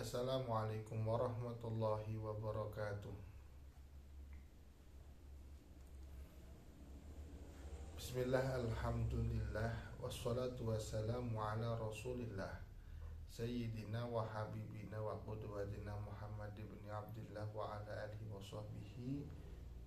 Assalamualaikum warahmatullahi wabarakatuh. Bismillah, alhamdulillah, wassalatu wassalamu ala rasulillah Sayyidina wa habibina wa qudwatina Muhammad ibn Abdillah wa ala alihi wa sahbihi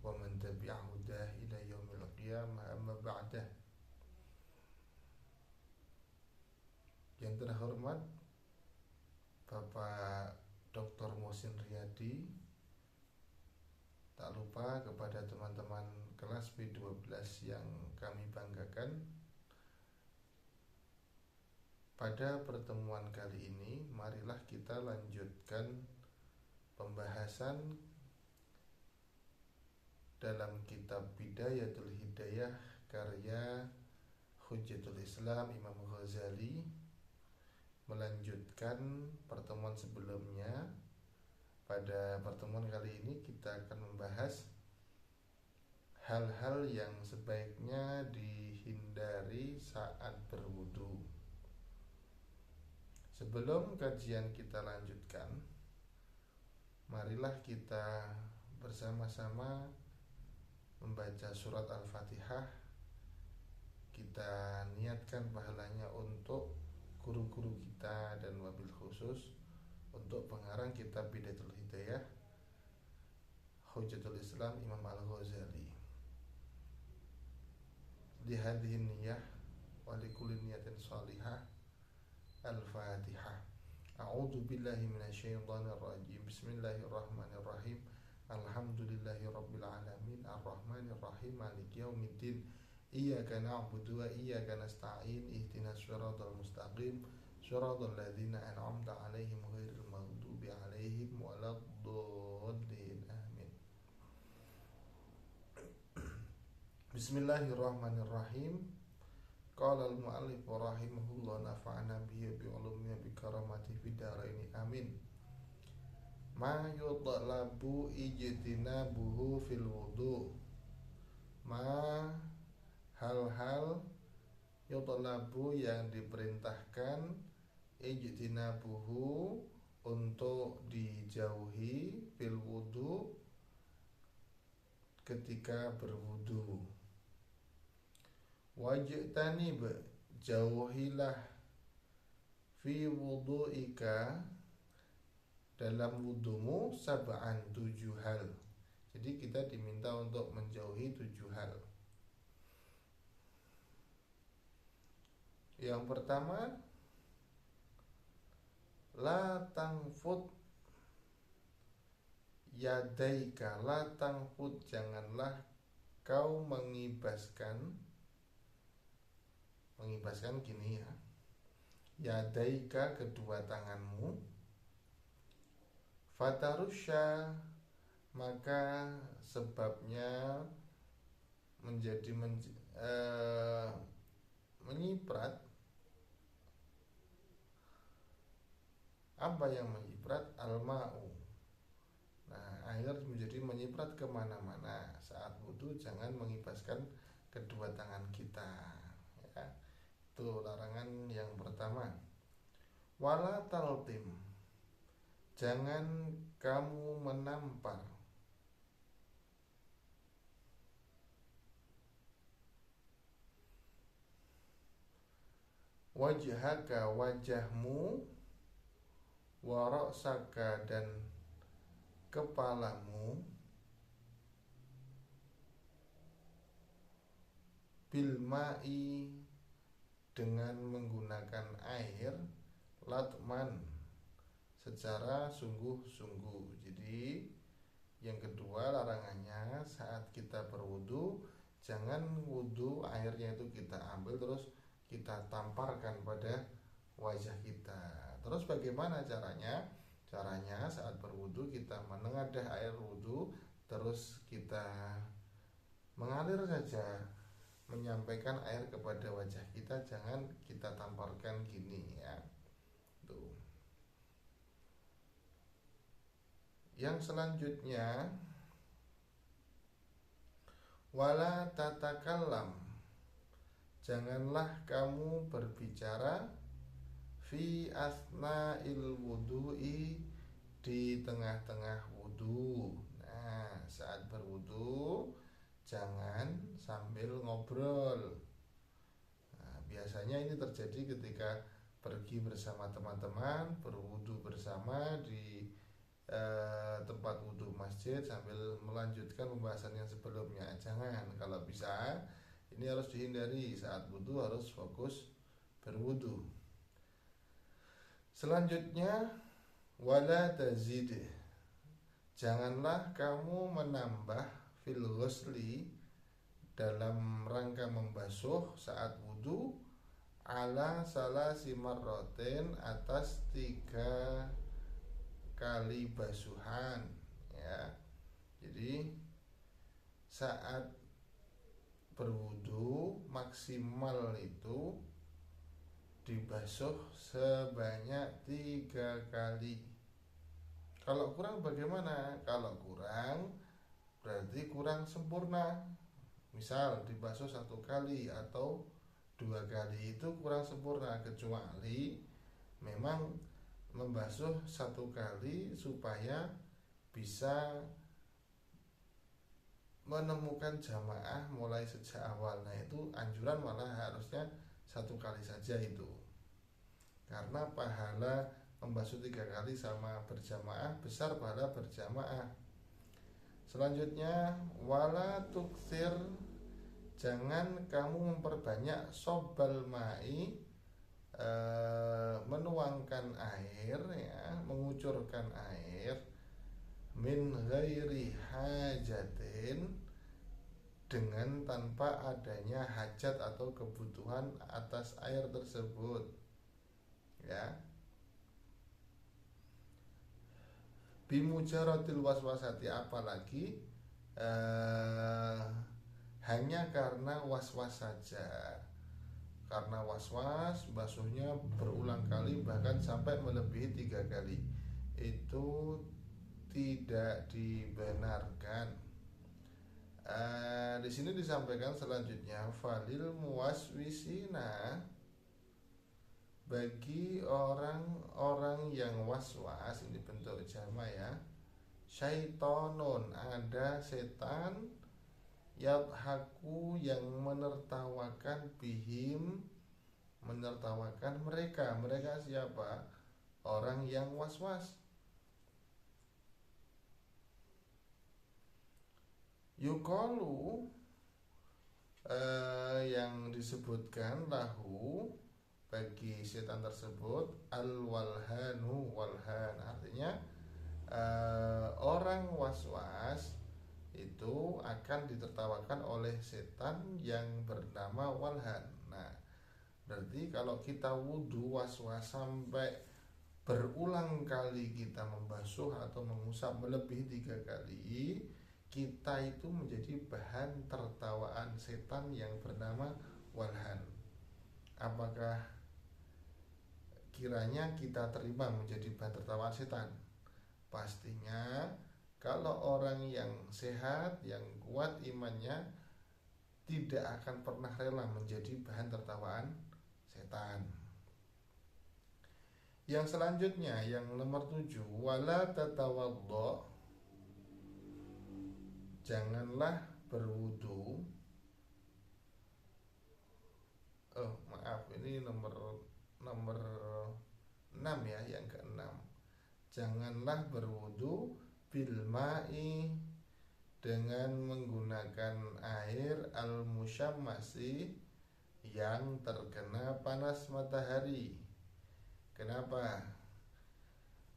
wa man tabi'ahudah ila yaumil qiyamah, amma ba'dah. Yang terhormat Bapak Dr. Muhsin Riyadi, tak lupa kepada teman-teman kelas B12 yang kami banggakan. Pada pertemuan kali ini, marilah kita lanjutkan pembahasan dalam kitab Bidayatul Hidayah karya Hujjatul Islam Imam Ghazali, melanjutkan pertemuan sebelumnya. Pada pertemuan kali ini kita akan membahas hal-hal yang sebaiknya dihindari saat berwudu. Sebelum kajian kita lanjutkan, marilah kita bersama-sama membaca surat Al-Fatihah. Kita niatkan pahalanya untuk guru-guru kita dan wabil khusus untuk pengarang kitab Bidayatul Hidayah Hujjatul Islam Imam Al-Ghazali. Di hadhihi niyah wa likulli niyatin shalihah. Al-Fatihah. A'udzu billahi minasyaitonir rajim. Bismillahirrahmanirrahim. Alhamdulillahi rabbil alamin, arrahmanir rahim, maliki yaumiddin. Iyyaka na'budu wa iyyaka nasta'in. Ihdinas shiratal mustaqim, shiratal ladzina an'amta 'alaihim ghairil maghdubi 'alaihim waladdallin. Amin. Bismillahirrahmanirrahim. Qala al-mu'allif rahimahullah, nafa'ana bihi bi ulumina bi karamati fid dharain. Amin. Ma yutlabu ijtinabuhu fil wudu. Ma, hal-hal yutlabu yang diperintahkan, ijtinabuhu untuk dijauhi, fil wudu ketika berwudu. Wajtanib, jauhilah, fi wudu'ika, dalam wudumu, sab'an, 7 hal. Jadi kita diminta untuk menjauhi 7 hal. Yang pertama, la tangfut yadaika, la tangfut, janganlah kau mengibaskan gini ya, yadaika, kedua tanganmu, fatarusya, maka sebabnya menjadi menyiprat. Apa yang menyiprat? Al-ma'u. Nah, air menjadi menyiprat kemana-mana. Saat wudu jangan mengibaskan kedua tangan kita ya. Itu larangan yang pertama. Wala taltim, jangan kamu menampar. Wajhaka, wajahmu, warasaka, dan kepalamu, bilma'i, dengan menggunakan air, latman, secara sungguh-sungguh. Jadi yang kedua larangannya, saat kita berwudu jangan wudu airnya itu kita ambil terus kita tamparkan pada wajah kita. Terus bagaimana caranya? Caranya saat berwudu kita menengadah air wudu, terus kita mengalir saja, menyampaikan air kepada wajah kita, jangan kita tamparkan gini ya. Tuh. Yang selanjutnya, wala tatakallam, janganlah kamu berbicara, fi asna'il wudu'i, di tengah-tengah wudu. Nah, saat berwudu jangan sambil ngobrol. Nah, biasanya ini terjadi ketika pergi bersama teman-teman, berwudu bersama di tempat wudu masjid sambil melanjutkan pembahasan yang sebelumnya. Jangan, kalau bisa ini harus dihindari. Saat wudu harus fokus berwudu. Selanjutnya, wala tazid, janganlah kamu menambah fil ghusli, dalam rangka membasuh saat wudu, ala salasi marratin, atas 3 kali basuhan, ya. Jadi saat berwudu maksimal itu dibasuh sebanyak 3 kali. Kalau kurang bagaimana? Kalau kurang berarti kurang sempurna. Misal dibasuh 1 kali atau 2 kali, itu kurang sempurna. Kecuali memang membasuh 1 kali supaya bisa menemukan jamaah mulai sejak awal. Nah, itu anjuran malah harusnya 1 kali saja itu, karena pahala membasuh 3 kali sama berjamaah besar pahala berjamaah. Selanjutnya, wala tuksir, jangan kamu memperbanyak sobal ma'i, menuangkan air, ya, mengucurkan air, min ghairi hajatin, dengan tanpa adanya hajat atau kebutuhan atas air tersebut, ya. Bimujaratil waswasati, apalagi hanya karena waswas saja. Karena waswas basuhnya berulang kali, bahkan sampai melebihi 3 kali, itu tidak dibenarkan. Di sini disampaikan selanjutnya, falil muwaswisina, bagi orang-orang yang waswas, ini bentuk jama, ya, syaitonun, ada setan, yadhaku, yang menertawakan, bihim, menertawakan mereka. Mereka siapa? Orang yang waswas. Yuqalu, yang disebutkan lahu, bagi setan tersebut, al-walhanu, walhan, artinya orang was-was itu akan ditertawakan oleh setan yang bernama walhan. Nah, berarti kalau kita wudu was-was sampai berulang kali kita membasuh atau mengusap melebihi 3 kali, kita itu menjadi bahan tertawaan setan yang bernama walhan. Apakah kiranya kita terima menjadi bahan tertawaan setan? Pastinya kalau orang yang sehat, yang kuat imannya, tidak akan pernah rela menjadi bahan tertawaan setan. Yang selanjutnya, yang nomor 7, wala tatawaddo, janganlah berwudu. Ini nomor 6, ya, yang ke-6. Janganlah berwudu bil ma'i, dengan menggunakan air al-musyammasi, yang terkena panas matahari. Kenapa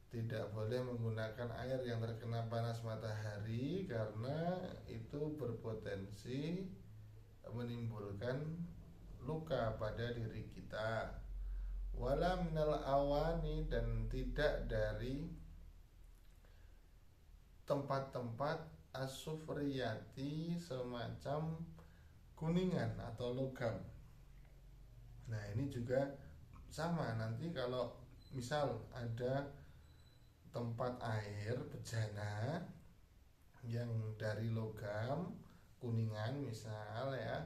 tidak boleh menggunakan air yang terkena panas matahari? Karena itu berpotensi menimbulkan luka pada diri kita. Wala minal awani, dan tidak dari tempat-tempat asufriyati, semacam kuningan atau logam. Nah, ini juga sama. Nanti kalau misal ada tempat air bejana yang dari logam kuningan misal, ya,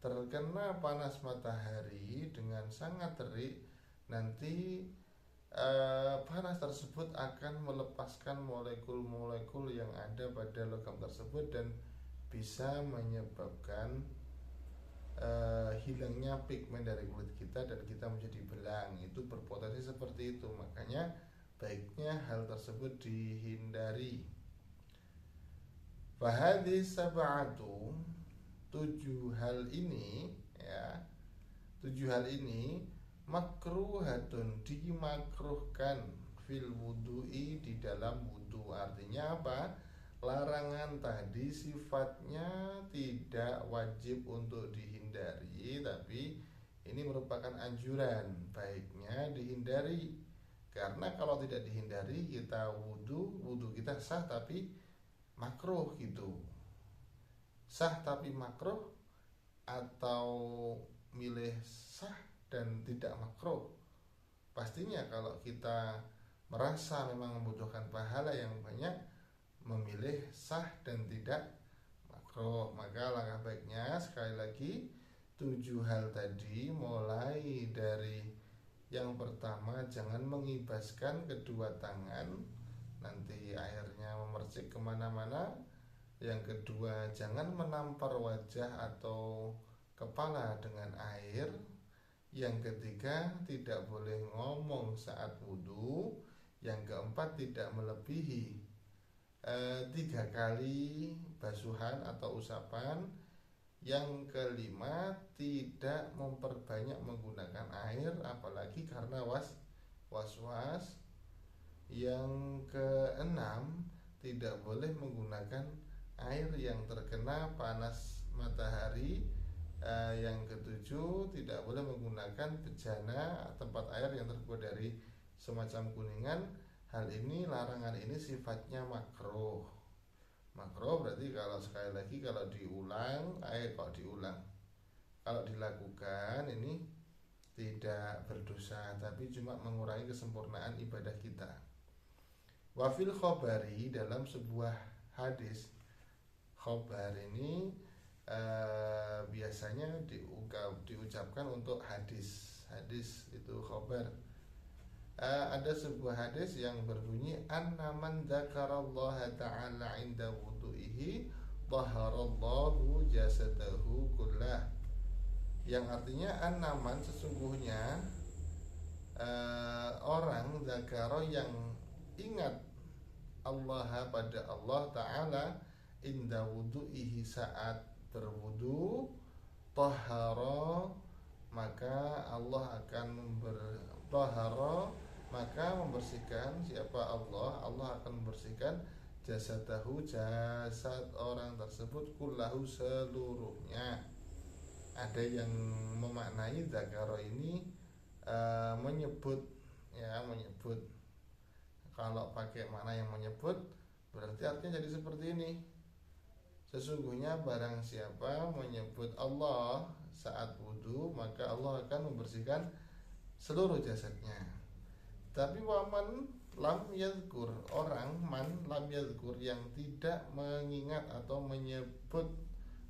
terkena panas matahari dengan sangat terik, nanti panas tersebut akan melepaskan molekul-molekul yang ada pada logam tersebut dan bisa menyebabkan hilangnya pigmen dari kulit kita dan kita menjadi belang. Itu berpotensi seperti itu, makanya baiknya hal tersebut dihindari. Fahadhi sab'atu, 7 hal ini ya, 7 hal ini makruhatun, dimakruhkan fil wudu'i, di dalam wudu. Artinya apa? Larangan tadi sifatnya tidak wajib untuk dihindari, tapi ini merupakan anjuran, baiknya dihindari. Karena kalau tidak dihindari, kita wudu kita sah tapi makruh gitu. Sah tapi makruh, atau milih sah dan tidak makruh. Pastinya kalau kita merasa memang membutuhkan pahala yang banyak, memilih sah dan tidak makruh. Maka langkah baiknya sekali lagi 7 hal tadi, mulai dari yang pertama, jangan mengibaskan kedua tangan, nanti airnya memercik kemana-mana. Yang kedua, jangan menampar wajah atau kepala dengan air. Yang ketiga, tidak boleh ngomong saat wudhu. Yang keempat, tidak melebihi 3 kali basuhan atau usapan. Yang kelima, tidak memperbanyak menggunakan air, apalagi karena was-was. Yang keenam, tidak boleh menggunakan air yang terkena panas matahari. Yang ketujuh, tidak boleh menggunakan bejana, tempat air yang terbuat dari semacam kuningan. Hal ini, larangan ini sifatnya makruh. Makruh berarti kalau sekali lagi kalau dilakukan ini tidak berdosa, tapi cuma mengurangi kesempurnaan ibadah kita. Wafil khobari, dalam sebuah hadis, khobar ini biasanya diucapkan untuk hadis itu khobar. Ada sebuah hadis yang berbunyi annaman dzakarallaha ta'ala 'inda wudu'ihi dhaharallahu jasadahu kullah, yang artinya annaman, sesungguhnya orang dzakara yang ingat Allah, pada Allah Ta'ala, inda wudu'ihi, saat berwudu, tahara, maka Allah akan maka membersihkan siapa Allah akan membersihkan jasadahu, jasad orang tersebut, kullahu, seluruhnya. Ada yang memaknai zakaro ini menyebut. Kalau pakai makna yang menyebut, berarti artinya jadi seperti ini: sesungguhnya barang siapa menyebut Allah saat wudu, maka Allah akan membersihkan seluruh jasadnya. Tapi waman lam yadhkur, orang man lam yadhkur, yang tidak mengingat atau menyebut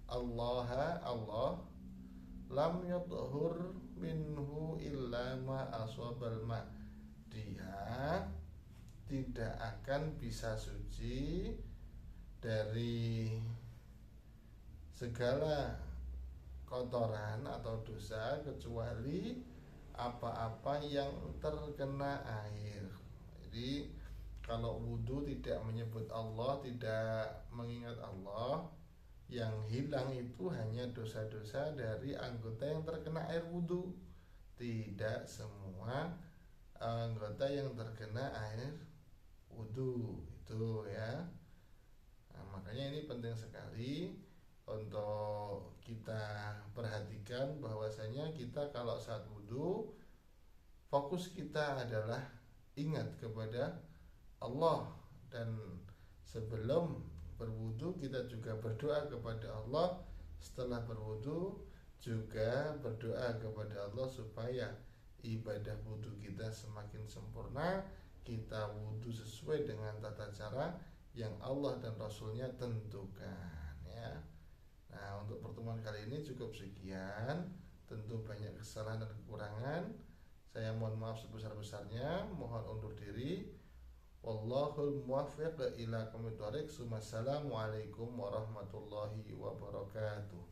Allah, lam yudhur minhu illa ma aswabal ma, dia tidak akan bisa suci dari segala kotoran atau dosa kecuali apa-apa yang terkena air. Jadi kalau wudu tidak menyebut Allah, tidak mengingat Allah, yang hilang itu hanya dosa-dosa dari anggota yang terkena air wudu, tidak semua anggota yang terkena air wudu itu ya. Nah, makanya ini penting sekali untuk kita perhatikan bahwasanya kita kalau saat wudu, fokus kita adalah ingat kepada Allah, dan sebelum berwudu kita juga berdoa kepada Allah, setelah berwudu juga berdoa kepada Allah supaya ibadah wudu kita semakin sempurna, kita wudu sesuai dengan tata cara yang Allah dan Rasulnya tentukan ya. Nah, untuk pertemuan kali ini cukup sekian. Tentu banyak kesalahan dan kekurangan. Saya mohon maaf sebesar-besarnya, mohon undur diri. Wallahul muwaffiq ila aqwamit thoriq. Wassalamualaikum warahmatullahi wabarakatuh.